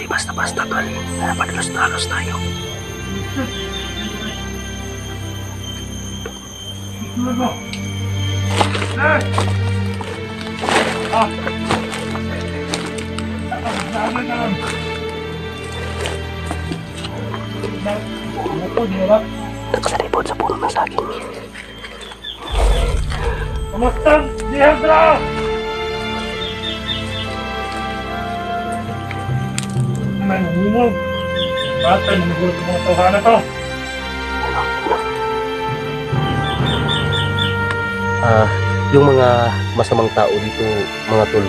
Hindi basta-basta tol. Padalos-dalos tayo. Nakasalibot sa puno ng saging. Kamusta, Leandra? Manungog. Batay, nagulat ng mga tawhana to. Yung mga masamang tao dito, mga tol,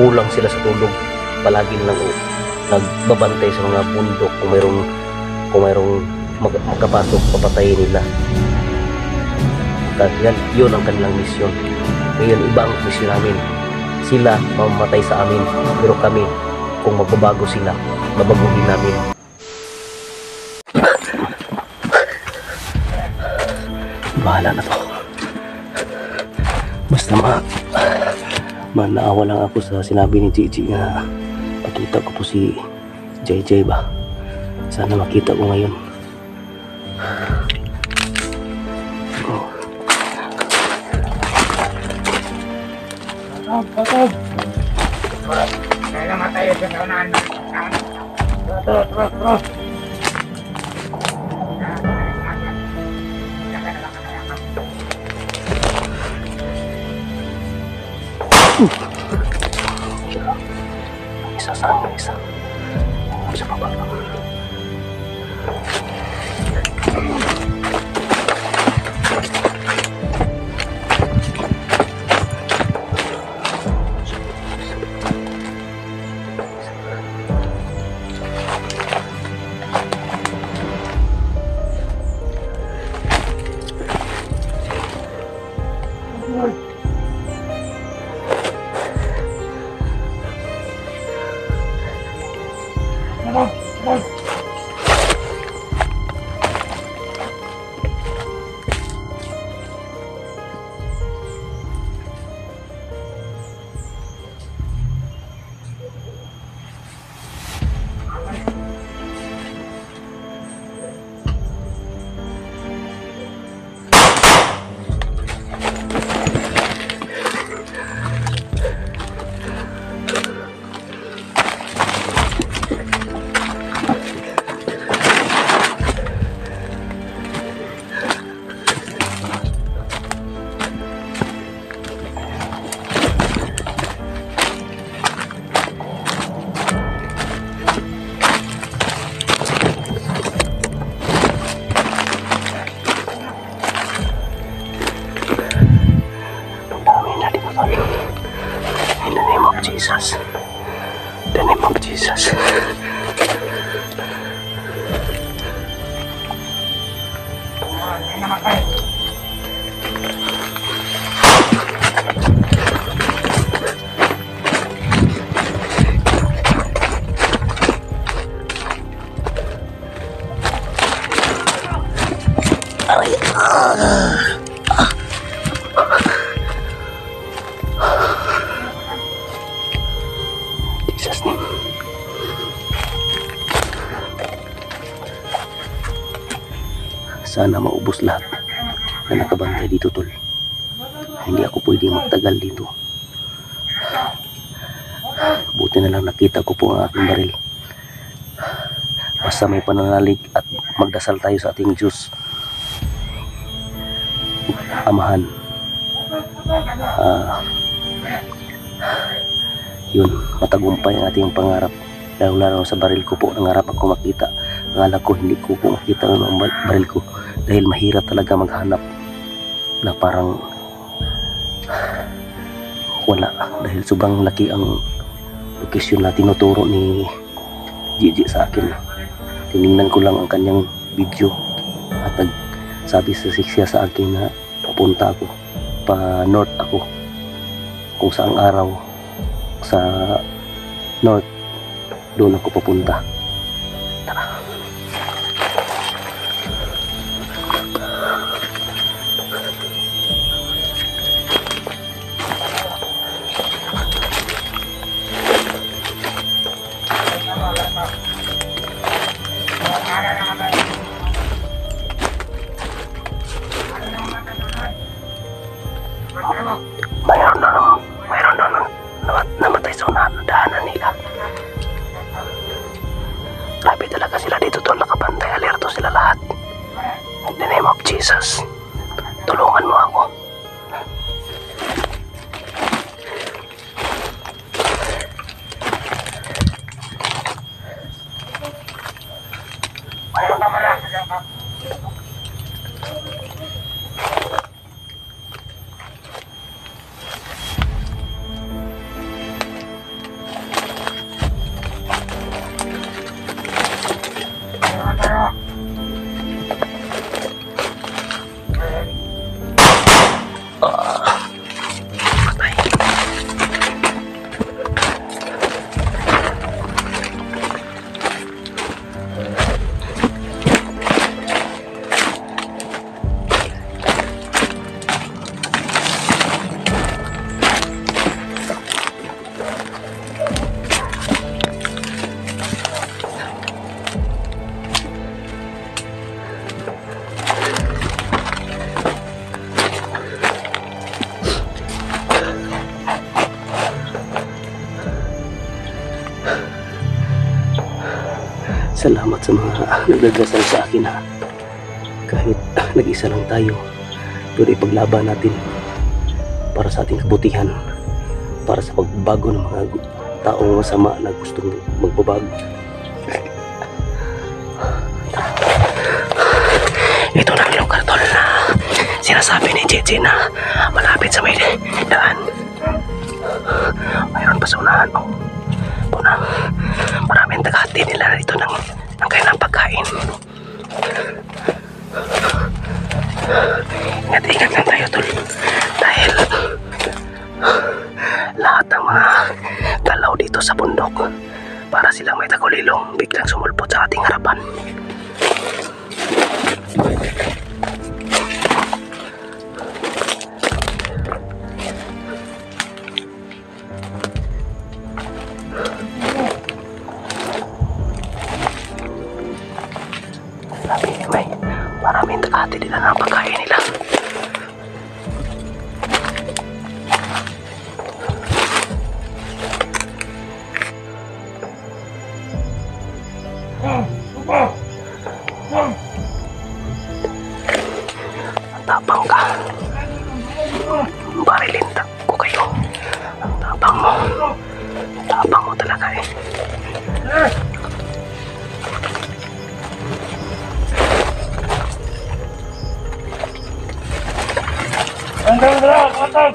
kulang sila sa tulog. Palagi lang nagbabantay sa mga bundok. Kung mayroong magkapasok, papatayin nila. Yan, yun ang kanilang misyon. Ngayon, iba ang misyon namin. Sila mamamatay sa amin, pero kami, kung magbabago sila, babaguhin namin. Bahala na to. Basta manaawa lang ako sa sinabi ni Gigi na pakita ko po si JJ ba. Sana makita ko ngayon. Patog! Kaya naman tayo sa kaunahan. Tara. Isa saan? Isa baba. In the name of Jesus. The name of Jesus. Jesus name. Sana maubos lahat na nakabantay dito, tol. Hindi ako pwede magtagal dito. Buti na lang nakita ko po ang aking baril. Basta may pananalig at magdasal tayo sa ating Diyos. Amahan. Yun, matagumpay ang ating pangarap. Lalo sa baril ko po, nangarap ako makita. Akala ko hindi ko po makita ang baril ko dahil mahirap talaga maghanap na parang wala, dahil sobrang laki ang location na tinuturo ni Gigi sa akin. Tinignan ko lang ang kanyang video at sabi siya sa akin na papunta ako pa north ako, kung saang araw sa north doon ako papunta. Tara. sa unahan ng daanan nila. Grabe talaga sila dito tol, nakabantay, alerto sila lahat. In the name of Jesus, tulungan mo ako. Salamat sa mga nagdadasal sa akin ha. Kahit nag-isa lang tayo, pero ipaglaban natin para sa ating kabutihan, para sa pagbabago ng mga taong masama na gustong magbabago. Ito na ang lugar tol na sinasabi ni JJ na malapit sa may daan. Mayroon pa sa unahan. Punang maraming tagahati nila dito ng kailang pagkain. Ingat-ingat lang tayo tol, dahil lahat ng mga galaw dito sa bundok, para silang may tagulilong, biglang sumulpot sa ating harapan. May maraming takati nila ng pagkain nila. Ang tapang ka. Barilin ko kayo. Ang tapang mo. Ang tapang mo talaga eh. Hanggang dala, katag!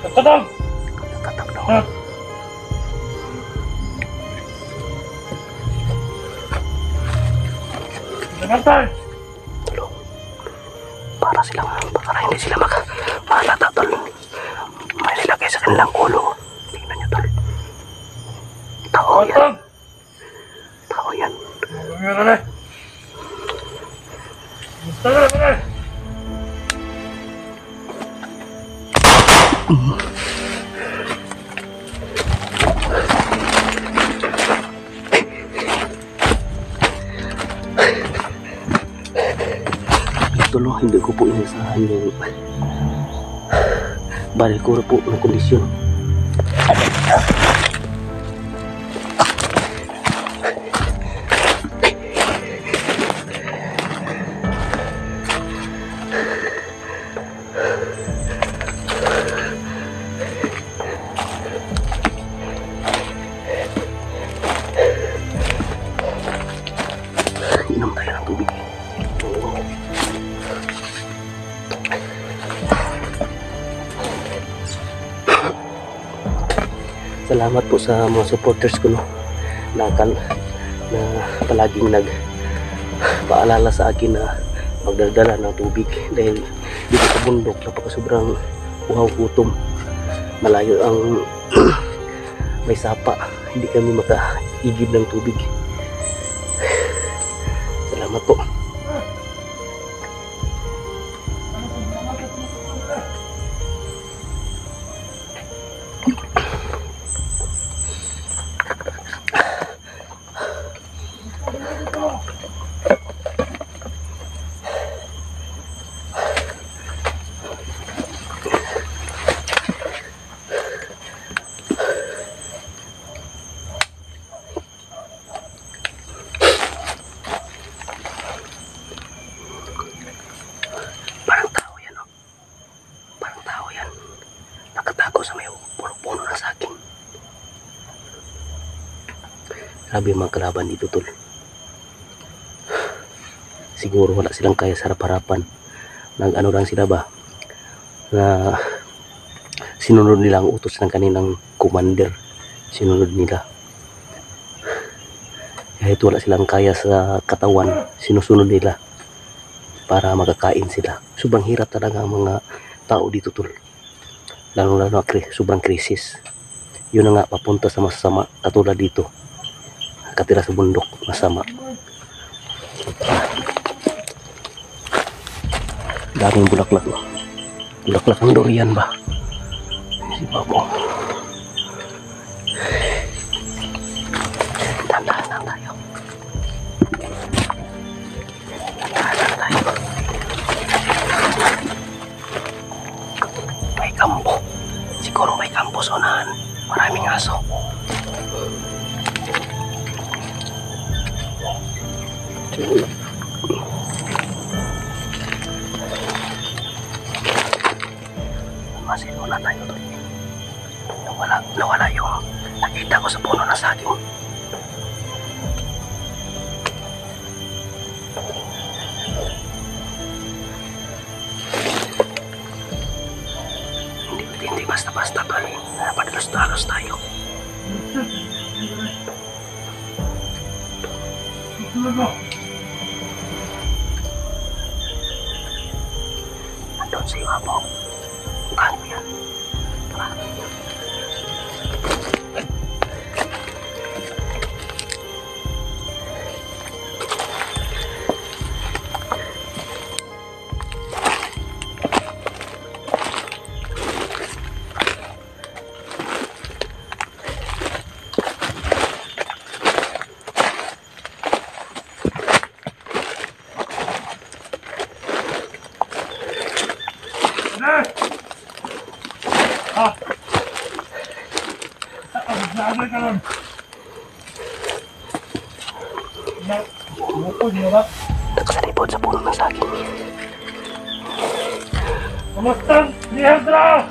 Katag! Katag. Katag! Para hindi sila mahalata tol. May nilagay sa kanilang ulo. Tingnan nyo tol. Tao yan. Katag! Tao yan. Meron na. Tara, tara! Tulo, hindi ko po inasahan yung baril ko po ng kondisyon. Inom tayo ng tubig. Salamat po sa mga supporters ko no, na palaging nagpaalala sa akin na magdadala ng tubig, dahil dito sa bundok napakasobrang uhaw, gutom, malayo ang may sapa, hindi kami makaigib ng tubig. Salamat po. ako sa may puno ng saging. Grabe yung mga kalaban dito, tol. Siguro wala silang kaya sa harap-harapan. Nag-ano lang sila ba? Na sinunod nila ang utos ng kanilang commander. Sinunod nila. Kahit wala silang kaya sa katawan, sinusunod nila para makakain sila. Sobrang hirap talaga ang mga tao dito, tol. Lalo sobrang krisis. Yun na nga, papunta sa masama. Katulad dito, katira sa bundok, masama. Daming bulaklak, no? Bulaklak ng durian ba? Si Babo. Tandaan lang tayo. May kampo. Siguro may kampo sa unahan. Maraming aso. Masinula tayo doon. Nawala yung nakita ko sa puno ng saging. Hindi basta-basta doon. Padalos-dalos tayo. Andun sa iyo, Apo. Bukan mo yan. Tara. Naamoy ka nun. Bukod mo ba? Nakasalipod sa puno ng saging. Kamusta, Leandro?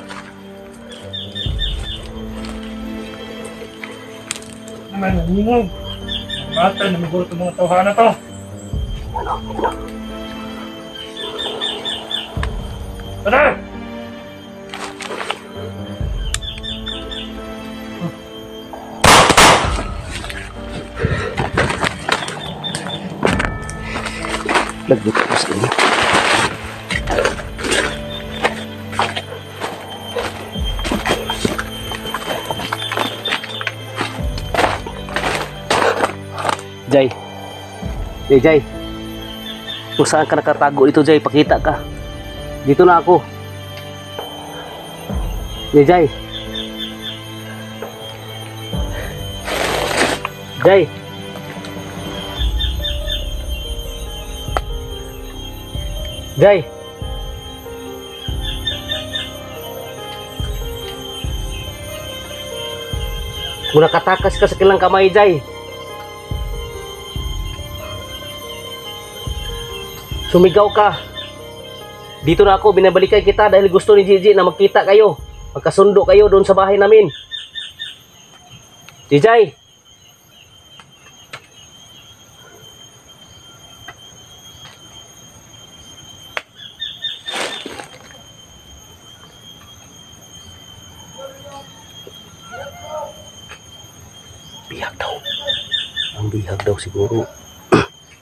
Naman, naningog. Bata, namigurot ang mga tawhana to. Ano? Tara! Lagot ko sa inyo. Jay. Jay. Kung saan ka nakatago ito, Jay, pakita ka. Dito na ako. Jay. Jay. Jay. Kung nakatakas ka sa kilang kamay, Jay. Sumigaw ka. Dito na ako, binabalikan kita dahil gusto ni Gigi na magkita kayo. Magkasundo kayo doon sa bahay namin. Jay. Bihag daw. Ang bihag daw siguro.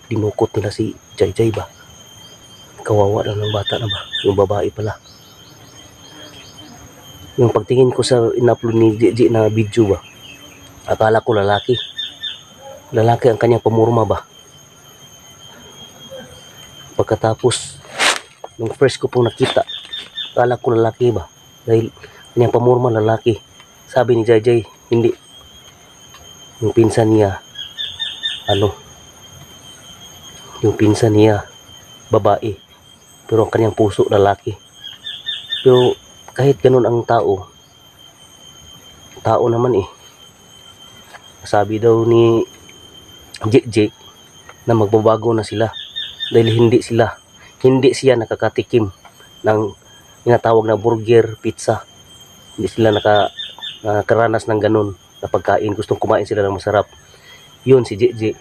Dinukot nila si Jay ba? Kawawa lang ng bata na ba? Yung babae pala. Yung pagtingin ko sa in-upload ni Gigi na video ba? Akala ko lalaki. Lalaki ang kanyang pamurma ba? Pagkatapos, nung first ko pong nakita, akala ko lalaki ba? Dahil kanyang pamurma lalaki. Sabi ni Jay, hindi. Yung pinsan niya, yung pinsan niya, babae. Pero ang kanyang puso, lalaki. Pero kahit ganun ang tao naman eh. Sabi daw ni Jake na magbabago na sila. Dahil hindi siya nakakatikim ng tinatawag na burger, pizza. Hindi sila nakaranas ng ganun na pagkain. Gustong kumain sila ng masarap. Yun si JJ.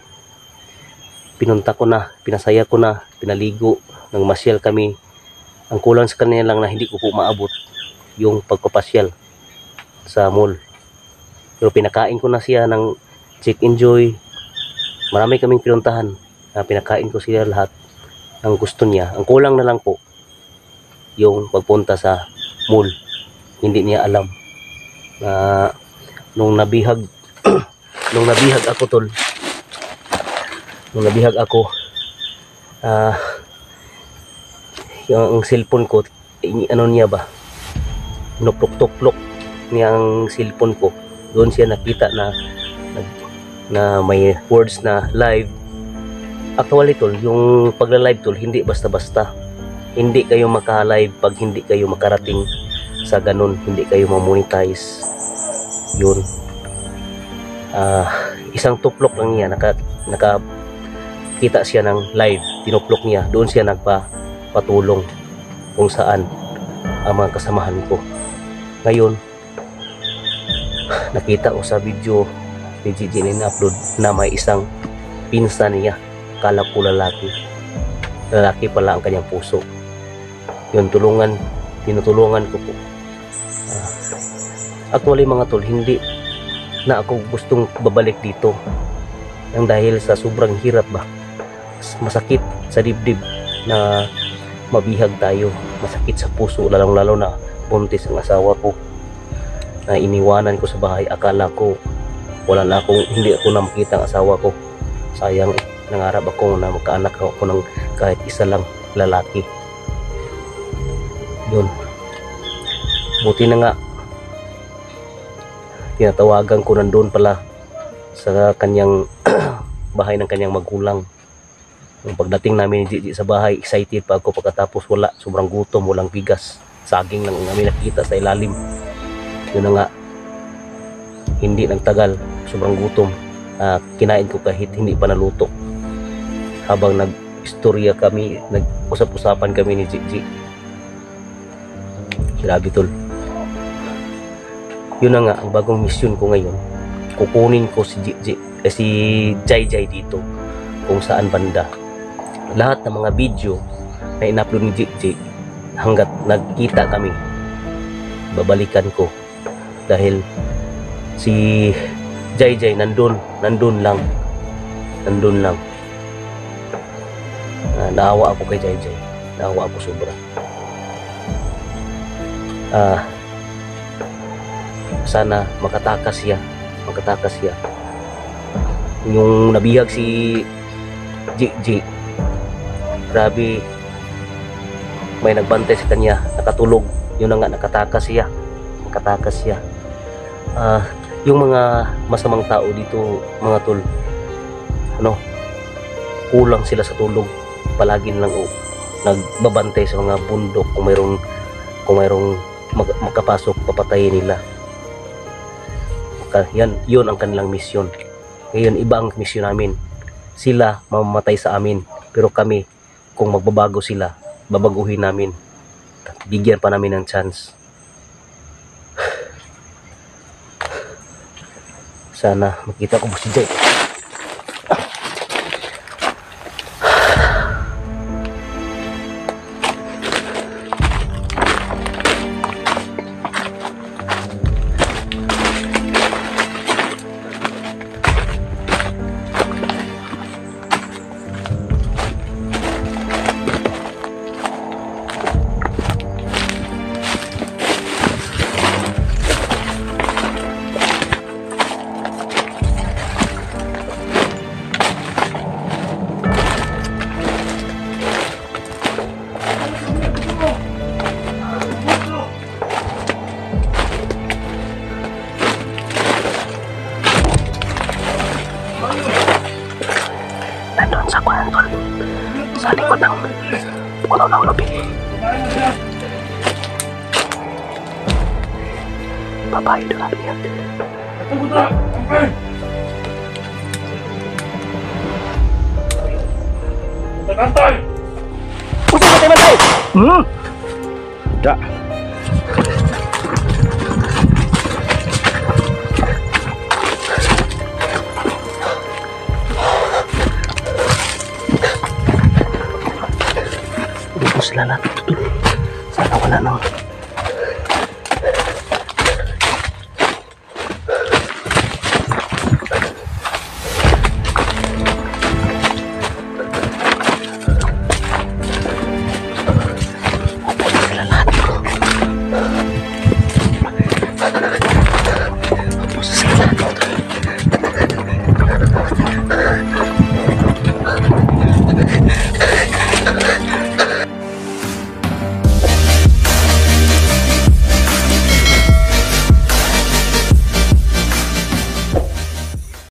Pinunta ko na, pinasaya ko na, pinaligo, nang masyal kami. Ang kulang sa kanya lang na hindi ko po maabot yung pagpapasyal sa mall. Pero pinakain ko na siya ng Chick Enjoy. Marami kaming pinuntahan. Pinakain ko siya lahat ng gusto niya. Ang kulang na lang po yung pagpunta sa mall. Hindi niya alam na nung nabihag ako tol, nung nabihag ako, yung cellphone ko, ano niya ba, nuplok-tuplok niya ang cellphone ko. Doon siya nakita na may words na live. Actually tol, yung pagla-live tol, hindi basta-basta. Hindi kayo maka-live pag hindi kayo makarating sa ganun, hindi kayo ma-monetize. Yun. Isang tuplok lang niya, nakakita siya ng live, tinuplok niya, doon siya nagpatulong kung saan ang mga kasamahan ko. Ngayon, nakita ko sa video ni Gigi na in-upload na may isang pinsan niya, kala ko lalaki pala ang kanyang puso. Yun, tinutulungan ko po. Actually mga tol, hindi na ako gustong babalik dito nang dahil sa sobrang hirap ba, masakit sa dibdib na mabihag tayo, masakit sa puso, lalong-lalo na buntis ang asawa ko na iniwanan ko sa bahay. Akala ko hindi ako na makita ang asawa ko. Sayang, nangarap ako na magkaanak ako ng kahit isa lang lalaki. Yun, buti na nga tinatawagan ko nandun pala sa kanyang bahay ng kanyang magulang. Yung pagdating namin ni Gigi sa bahay, excited pa ako. Pagkatapos wala, sobrang gutom, walang bigas, saging lang namin nakita sa ilalim. Yun na nga, hindi nagtagal, sobrang gutom. Kinain ko kahit hindi pa naluto. Habang nag-istorya kami, nag-usap-usapan kami ni Gigi. Grabe tol. Yun na nga, ang bagong mission ko ngayon, kukunin ko si Jai dito, kung saan banda. Lahat ng mga video na in-upload ni Gigi, hanggat nagkita kami, babalikan ko. Dahil si Jai nandun lang. Naawa ako kay Jai. Naawa ako sobra. Sana makatakas siya. Yung nabihag si Gigi, grabe, may nagbantay sa kanya, nakatulog. Yun na nga, nakatakas siya. Yung mga masamang tao dito mga tol, kulang sila sa tulog. Palagi lang nagbabantay sa mga bundok. Kung mayroong makapasok, papatayin nila. Yun ang kanilang misyon. Ngayon, iba ang misyon namin. Sila mamamatay sa amin, pero kami, kung magbabago sila, babaguhin namin. Bigyan pa namin ng chance. Sana makita ko si Jai. Nandun sa kwarto, sa likod ng puno ng lubig. Babae doon natin yan. Bantay! Pusin ka tayo, bantay! Da. sila lalapit, tol. Sana wala nang